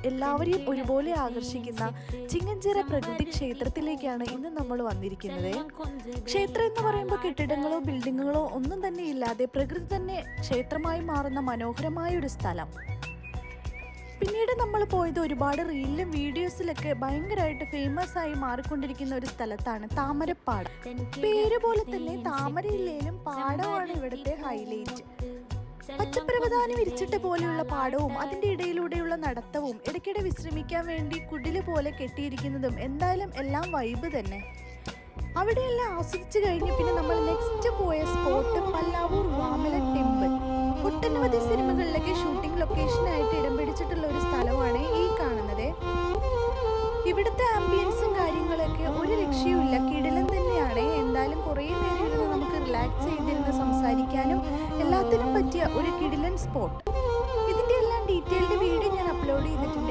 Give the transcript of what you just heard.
എല്ലാവരെയും ഒരുപോലെ ആകർഷിക്കുന്ന ചിങ്ങഞ്ചിറ പ്രകൃതി ക്ഷേത്രത്തിലേക്കാണ് ഇന്ന് നമ്മൾ വന്നിരിക്കുന്നത്. ക്ഷേത്രം എന്ന് പറയുമ്പോൾ കെട്ടിടങ്ങളോ ബിൽഡിങ്ങുകളോ ഒന്നും തന്നെ ഇല്ലാതെ പ്രകൃതി തന്നെ ക്ഷേത്രമായി മാറുന്ന മനോഹരമായ ഒരു സ്ഥലം. പിന്നീട് നമ്മൾ പോയത് ഒരുപാട് റീലിലും വീഡിയോസിലൊക്കെ ഭയങ്കരമായിട്ട് ഫേമസ് ആയി മാറിക്കൊണ്ടിരിക്കുന്ന ഒരു സ്ഥലത്താണ് താമരപ്പാടം. പേര് പോലെ തന്നെ താമരയില്ലേലും പാടമാണ് ഇവിടുത്തെ ഹൈലൈറ്റ്. പച്ചപ്രവധാനം വിരിച്ചിട്ട് പോലെയുള്ള പാടവും അതിന്റെ ഇടയിലൂടെയുള്ള നടത്തവും ഇടയ്ക്കിടെ വിശ്രമിക്കാൻ വേണ്ടി കുടില് പോലെ കെട്ടിയിരിക്കുന്നതും എന്തായാലും എല്ലാം വൈബ് തന്നെ. അവിടെയെല്ലാം ആസ്വദിച്ചു കഴിഞ്ഞ് പിന്നെ നമ്മൾ നെക്സ്റ്റ് പോയ സ്പോട്ട് പല്ലാവൂർ വാമല ടെമ്പിൾ. ഒട്ടനവധി സിനിമകളിലൊക്കെ ഷൂട്ടിംഗ് ലൊക്കേഷനായിട്ട് ഇടം പിടിച്ചിട്ടുള്ള ഒരു സ്ഥലമാണ് ഈ കാണുന്നത്. ഇവിടുത്തെ ആംബിയൻസും കാര്യങ്ങളൊക്കെ ഒരു രക്ഷയുമില്ല, കിടിലൻ തന്നെയാണ്. എന്തായാലും കുറേ നേരം ഇരുന്ന് നമുക്ക് റിലാക്സ് ചെയ്തിരുന്ന് സംസാരിക്കാനും എല്ലാത്തിനും പറ്റിയ ഒരു കിടിലൻ സ്പോട്ട്. ഇതിൻ്റെ എല്ലാം ഡീറ്റെയിൽഡ് വീഡിയോ ഞാൻ അപ്ലോഡ് ചെയ്തിട്ടുണ്ട്.